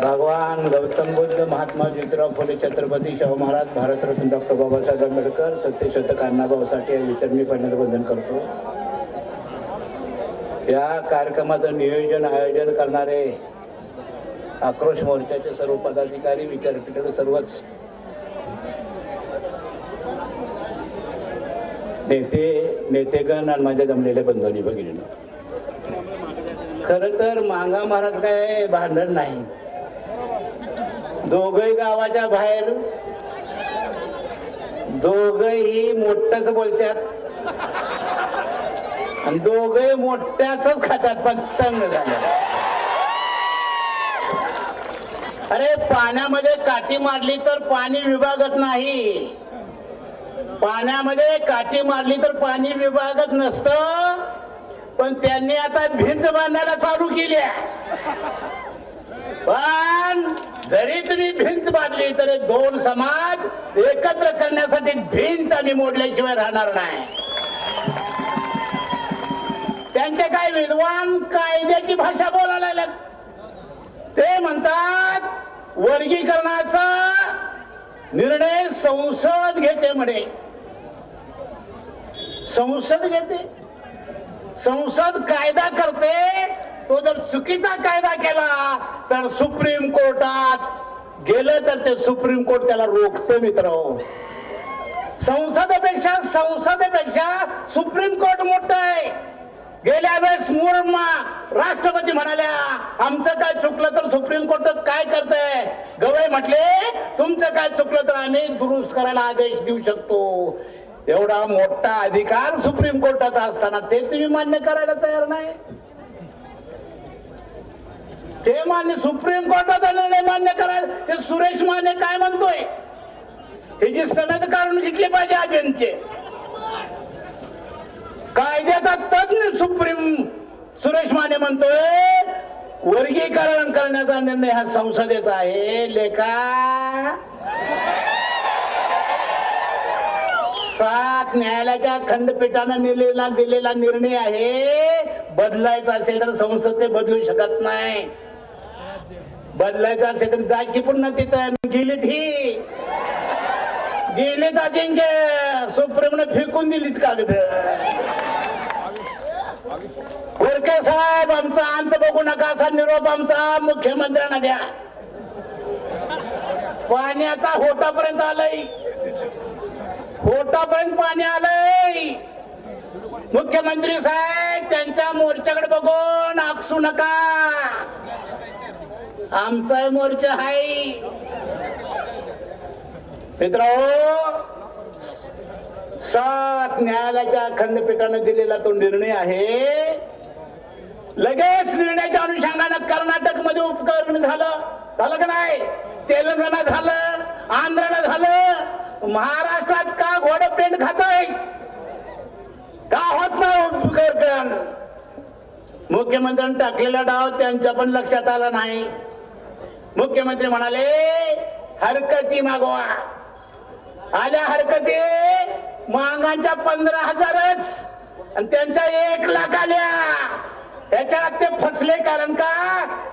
भगवान गौतम बुद्ध, महात्मा ज्योतिराव फुले, छत्रपती शाहू महाराज, भारतरत्न डॉक्टर बाबासाहेब आंबेडकर, सत्यशोधक अण्णाभाऊ साठे विचार मी पडण्याचं वंदन करतो. या कार्यक्रमाचं नियोजन आयोजन करणारे आक्रोश मोर्चाचे सर्व पदाधिकारी, विचारपीठाचे सर्वच नेतेगण आणि माझ्या जमलेल्या बंधूंनी भगिनींनो, खर तर मांगा महाराज काय भांडण नाही. दोघही गावाच्या बाहेर दोघही मोठच बोलतात आणि दोघही मोठ्याच खातात. पतंग झालं. अरे पाण्यामध्ये काठी मारली तर पाणी विभागत नाही. पाण्यामध्ये काठी मारली तर पाणी विभागत नसतं. पण त्यांनी आता भिंत बांधायला चालू केली. पण जरी तुम्ही भिंत बांधली तरी दोन समाज एकत्र करण्यासाठी भिंत आम्ही मोडल्याशिवाय राहणार नाही. त्यांचे काय विद्वान कायद्याची भाषा बोलायला लागले. ते म्हणतात वर्गीकरणाचा निर्णय संसद घेते म्हणे. संसद घेते, संसद कायदा करते. तो जर चुकीचा कायदा केला तर सुप्रीम कोर्टात गेलं तर ते सुप्रीम कोर्ट त्याला रोखते. मित्र, संसदेपेक्षा सुप्रीम कोर्ट मोठं आहे. गेल्या वेळेस मुर्मा राष्ट्रपती म्हणाल्या आमचं काय चुकलं तर सुप्रीम कोर्ट काय करतंय. गवई म्हटले तुमचं काय चुकलं तर आम्ही दुरुस्त करायला आदेश देऊ शकतो. एवढा मोठा अधिकार सुप्रीम कोर्टाचा असताना ते तुम्ही मान्य करायला तयार नाही. ते मान्य सुप्रीम कोर्टाचा निर्णय मान्य करायला ते सुरेश माने काय म्हणतोय. हे जी सनद काढून घेतली पाहिजे अजंतचे. कायद्याचा तज्ञ सुरेश माने म्हणतोय वर्गीकरण करण्याचा निर्णय हा संसदेचा आहे. लेखा 7 न्यायालयाच्या खंडपीठाने दिलेला निर्णय आहे. बदलायचा असेल तर संसद ते बदलू शकत नाही. बदलायचं असेल तर जागी पुन्हा तिथं गेलीत अजिंक्य सुप्रीमने फेकून दिलीत कागद. गोरखे साहेब आमचा अंत बघू नका असा निरोप आमचा मुख्यमंत्र्यांना द्या. पाणी आता होटापर्यंत आलंय. होटापर्यंत पाणी आलंय. मुख्यमंत्री साहेब त्यांच्या मोर्चाकडे बघून आकसू नका. आमचा मोर्चा आहे. मित्रांनो 7 न्यायालयाच्या खंडपीठाने दिलेला तो निर्णय आहे. लगेच निर्णयाच्या अनुषंगाने कर्नाटक मध्ये उपकरण झालं का नाही. तेलंगणा झालं, आंध्रला झालं. महाराष्ट्रात का घोडं पेंड खातोय का होत नाही उपकरण. मुख्यमंत्र्यांनी टाकलेला डाव त्यांच्या पण लक्षात आला नाही. मुख्यमंत्री म्हणाले हरकती मागवा. आल्या हरकती मागांच्या 15,000च आणि त्यांच्या 1 लाख आल्या. त्याच्यात ते फसले. कारण का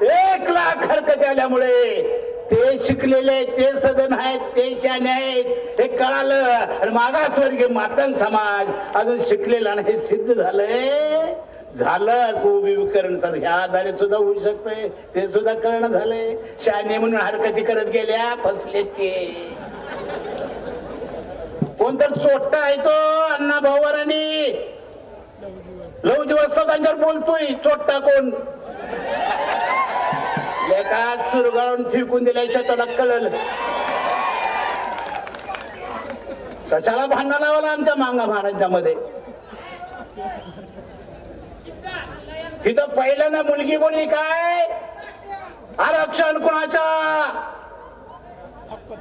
1 लाख हरकती आल्यामुळे ते शिकलेले, ते सदन आहेत, ते शाने आहेत हे कळालं. आणि मागासवर्गीय मातंग समाज अजून शिकलेला नाही. सिद्ध झालंय. झालं विकरण तर ह्या आधारे सुद्धा होऊ शकतंय. ते सुद्धा कळणं झालंय. शाने म्हणून हरकती करत गेल्या, फसले. ते कोणतर चोट्टा आहे तो अण्णा भाऊरांनी लवजी वाजता त्यांच्यावर बोलतोय. चोट्टा कोण लेखा चुरगाळून फेकून दिल्याशिवाय त्याला कळलं. कशाला भांडण लावला आमच्या मांगा महाराजांच्या मध्ये. तिथं पहिल्यांदा मुलगी बोलली काय आरक्षण कोणाच्या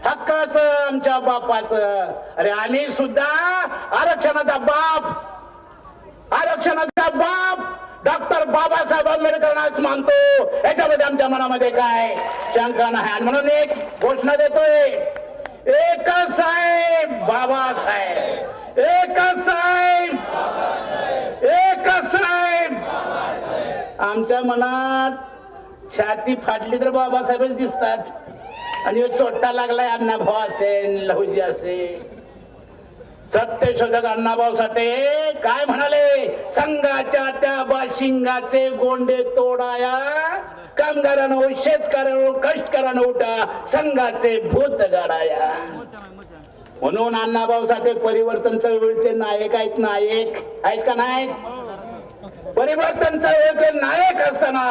हक्काचं, आमच्या बापाचं. अरे आम्ही सुद्धा आरक्षणाचा बाप डॉक्टर बाबासाहेब आंबेडकरांनाच मानतो. याच्यामध्ये आमच्या मनामध्ये काय शंका नाही. आणि म्हणून एक घोषणा देतोय एकच साहेब बाबासाहेब, एकच साहेब, एकच साहेब. आमच्या मनात छाती फाटली तर बाबासाहेबच दिसतात आणि चोट्टा लागलाय अण्णाभाऊ असेल लहुजी असेल. सत्यशोधक अण्णाभाऊ साठे काय म्हणाले, संघाच्या त्या बाशिंगाचे गोंडे तोडाया, कामगारांनो शेतकऱ्यांनो कष्टकऱ्यांनो उठा, संघाचे भूत गाडाया. म्हणून अण्णाभाऊ साठे परिवर्तन चळवळीचे नायक आहेत. नायक आहेत का नाहीत? परिवर्तन चळवळीचे नायक असताना,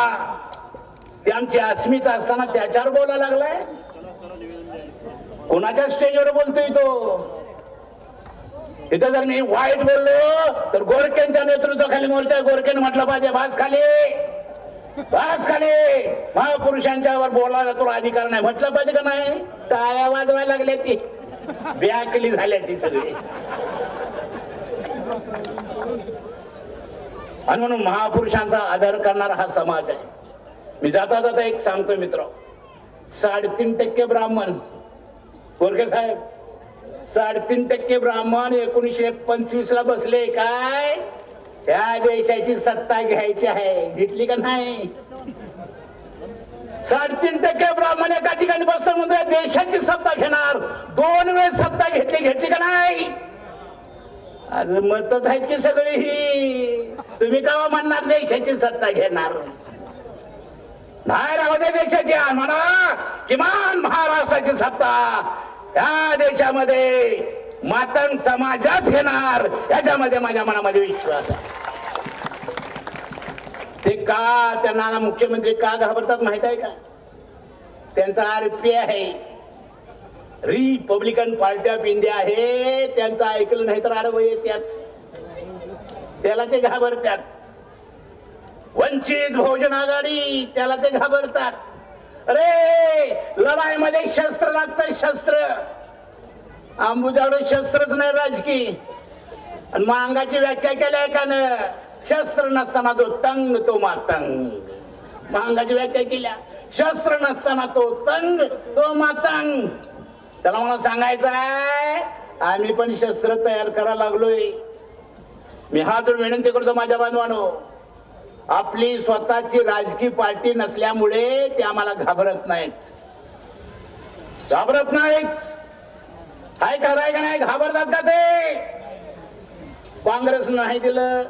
त्यांची अस्मिता असताना त्याच्यावर बोलायला लागलाय. कोणाच्या स्टेजवर बोलतोय तो? इथं जर मी वाईट बोललो तर गोरखेंच्या नेतृत्वाखाली मोर्चा, गोरखेने म्हटलं पाहिजे भास खाली, भास खाली, महापुरुषांच्यावर बोलायला तुला अधिकार नाही म्हटलं पाहिजे का नाही? टाळ्या वाजवायला लागल्या ती, व्याकली झाल्या ती सगळी. आणि म्हणून महापुरुषांचा आदर करणारा हा समाज आहे. मी जाता जाता एक सांगतो मित्र, 3.5% ब्राह्मण, गोरखे साहेब 3.5% ब्राह्मण 1925 ला बसले. काय या देशाची सत्ता घ्यायची आहे, घेतली का नाही? 3.5% ब्राह्मण एका ठिकाणी बसतो म्हणजे देशाची सत्ता घेणार. 2 वेळेस सत्ता घेतली का नाही? अरे मतच आहेत की सगळी ही. तुम्ही का म्हणणार देशाची सत्ता घेणार? नाही राहू दे देशाची, म्हणा किमान महाराष्ट्राची सत्ता या देशामध्ये मातंग समाजात घेणार, याच्यामध्ये माझ्या मनामध्ये विश्वास आहे. ते का त्यांना मुख्यमंत्री का घाबरतात माहित आहे का? त्यांचा आरपी आहे, रिपब्लिकन पार्टी ऑफ इंडिया आहे. त्यांचं ऐकलं नाही तर आडवं येतात, त्याला ते घाबरतात. वंचित बहुजन आघाडी, त्याला ते घाबरतात. अरे लढाईमध्ये शस्त्र लागतं, शस्त्र. अंबुजाडू शस्त्रच नाही राजकीय. आणि मांगाची व्याख्या केल्या का न, शस्त्र नसताना तो तंग तो मातंग. मांगाची व्याख्या केल्या, शस्त्र नसताना तो तंग तो मातंग. त्याला मला सांगायचं आहे, आम्ही पण शस्त्र तयार करायला लागलोय. मी हात जोडून विनंती करतो माझ्या बांधवांनो, आपली स्वतःची राजकीय पार्टी नसल्यामुळे ते आम्हाला घाबरत नाहीत, घाबरत नाहीत. काय कराय का नाही? घाबरतात का ते? काँग्रेस नाही दिलं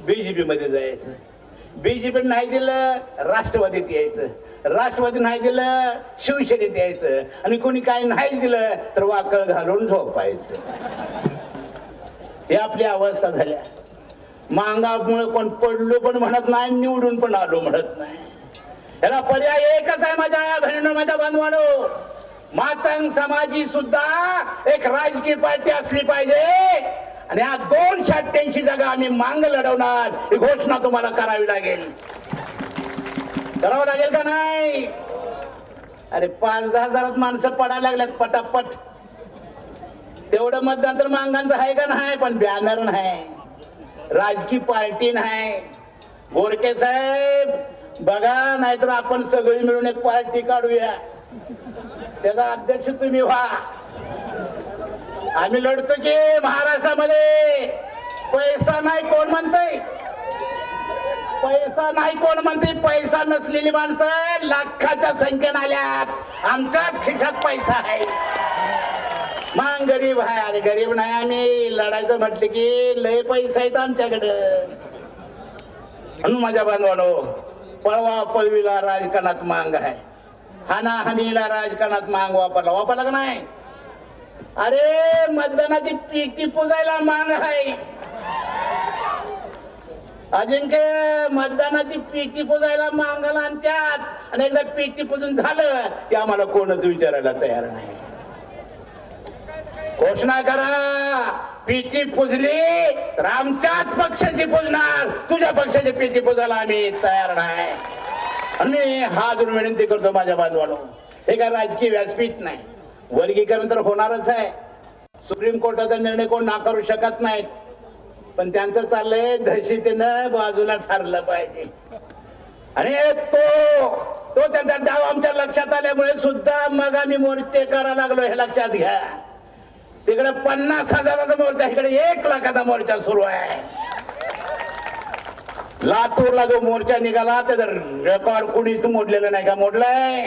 बीजेपी मध्ये जायचं, बीजेपी नाही दिलं राष्ट्रवादीत यायचं, राष्ट्रवादी नाही दिलं शिवसेनेत यायचं, आणि कोणी काही नाही दिलं तर वाकळ घालून झोपायचं. ही आपली अवस्था झाल्या. मांगामुळे कोण पडलो पण म्हणत नाही, निवडून पण आलो म्हणत नाही. याला पर्याय एकच आहे माझ्या बहिणींनो, माझ्या बांधवांनो, मातंग समाजी सुद्धा एक राजकीय पार्टी असली पाहिजे. आणि या 288 जागा आम्ही मांग लढवणार, ही घोषणा तुम्हाला करावी लागेल. करावं लागेल का नाही? अरे 5-10 हजारात माणसं पडायला लागल्यात पटापट. तेवढं मतदान तर मांगांचं आहे का नाही? पण बॅनर नाही, राजकीय पार्टी नाही. गोरखे साहेब बघा, नाहीतर आपण सगळी मिळून एक पार्टी काढूया, त्याचा अध्यक्ष तुम्ही व्हा. आम्ही लढतो की महाराष्ट्रामध्ये. पैसा नाही कोण म्हणतंय? पैसा नाही कोण म्हणते? पैसा नसलेली माणसं लाखाच्या संख्येने आल्यात. आमच्याच खिशात पैसा आहे. मग गरीब आहे. अरे गरीब नाही आम्ही. लढायचं म्हटलं की लय पैसा आहेत आमच्याकडं. म्हणून माझ्या बांधवांनो, पळवा पळवीला राजकारणात मांग आहे, हानाहानीला राजकारणात मांग वापरला का नाही? अरे मतदानाची पीटी पुजायला मांग आहे. अजिंक्य मतदानाची पीटी पुजायला मांगाला आणतात, आणि एकदा पीटी पुजून झालं की आम्हाला कोणच विचारायला तयार नाही. घोषणा करा, पीटी पुजली तर आमच्याच पक्षाची पुजणार, तुझ्या पक्षाची पीटी पुजायला आम्ही तयार नाही. आणि मी हात जोडून विनंती करतो माझ्या बांधवांनो, हे काय राजकीय व्यासपीठ नाही. वर्गीकरण तर होणारच आहे. सुप्रीम कोर्टाचा निर्णय कोण नाकारू शकत नाहीत, पण त्यांचं चाललंय दहशतीनं बाजूला ठरलं पाहिजे. आणि तो त्यांचा डाव आमच्या लक्षात आल्यामुळे सुद्धा मग आम्ही मोर्चे करायला लागलो, हे लक्षात घ्या. तिकडे 50,000चा मोर्चा, इकडे 1 लाखाचा मोर्चा सुरू आहे. लातूरला जो मोर्चा निघाला त्याचा रेकॉर्ड कुणीच मोडलेलं नाही का? मोडलाय.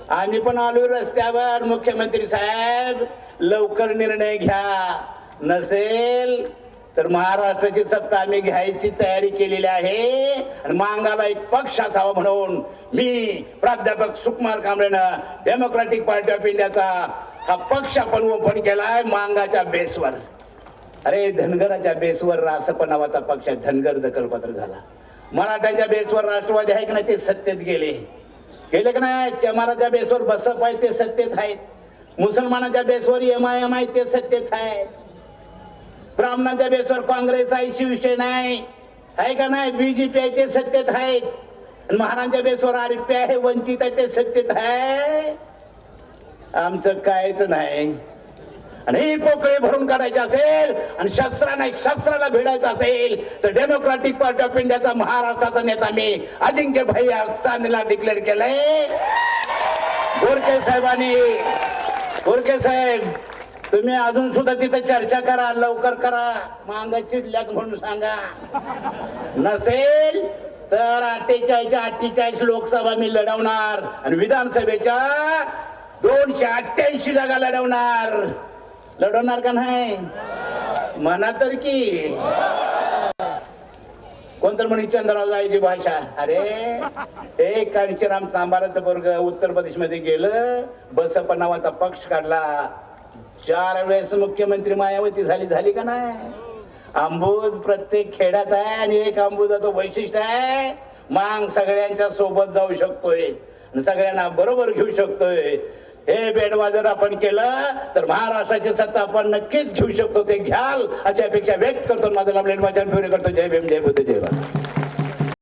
आम्ही पण आलो रस्त्यावर. मुख्यमंत्री साहेब लवकर निर्णय घ्या, नसेल तर महाराष्ट्राची सत्ता आम्ही घ्यायची तयारी केलेली आहे. आणि मांगाला एक पक्ष असावा म्हणून मी प्राध्यापक सुकुमार कांबळेनं डेमोक्रॅटिक पार्टी ऑफ इंडियाचा हा पक्ष आपण ओपन केलाय मांगाच्या बेसवर. अरे धनगराच्या बेसवर रासप नावाचा पक्ष धनगर दखलपत्र झाला. मराठ्यांच्या बेसवर राष्ट्रवादी आहे की नाही ते सत्तेत गेले का नाही? चमाराच्या बेसवर बसप आहे ते सत्तेत आहेत. मुसलमानाच्या बेसवर MIM आहे ते सत्तेत आहेत. ब्राह्मणांच्या बेसवर काँग्रेस आहे, शिवसेना आहे का नाही? BJP आहे ते सत्तेत आहेत. आणि महाराजांच्या बेसवर RP आहे, वंचित आहे ते सत्तेत आहे. आमचं कायच नाही. आणि ही पोकळी भरून काढायची असेल आणि शस्त्राला भिडायचं असेल तर डेमोक्रॅटिक पार्टी ऑफ इंडियाचा महाराष्ट्राचा नेता मी अजिंक्य भाई अफसानेला डिक्लेअर केलंय. गोरखे साहेबांनी, गोरखे साहेब तुम्ही अजून सुद्धा तिथे चर्चा करा, लवकर करा. मांगा चिडल्यात म्हणून सांगा. नसेल तर 48 लोकसभा मी लढवणार आणि विधानसभेच्या 288 जागा लढवणार का नाही? म्हणा तर की. कोणतर म्हणे चंद्रराव जायची भाषा. अरे एक कांशीराम चांभाराचं वर्ग उत्तर प्रदेश मध्ये गेलं, बसप नावाचा पक्ष काढला. 4 वेळेस मुख्यमंत्री मायावती झाली का नाही? आंबूज प्रत्येक खेड्यात आहे आणि एक आंबुजाचं वैशिष्ट्य आहे, मांग सगळ्यांच्या सोबत जाऊ शकतोय, सगळ्यांना बरोबर घेऊ शकतोय. हे बेडवा जर आपण केलं तर महाराष्ट्राची सत्ता आपण नक्कीच घेऊ शकतो. ते घ्याल अशी अपेक्षा व्यक्त करतो. माझं नाव लेट करतो. जय भीम, जय बुद्ध, जय भारत.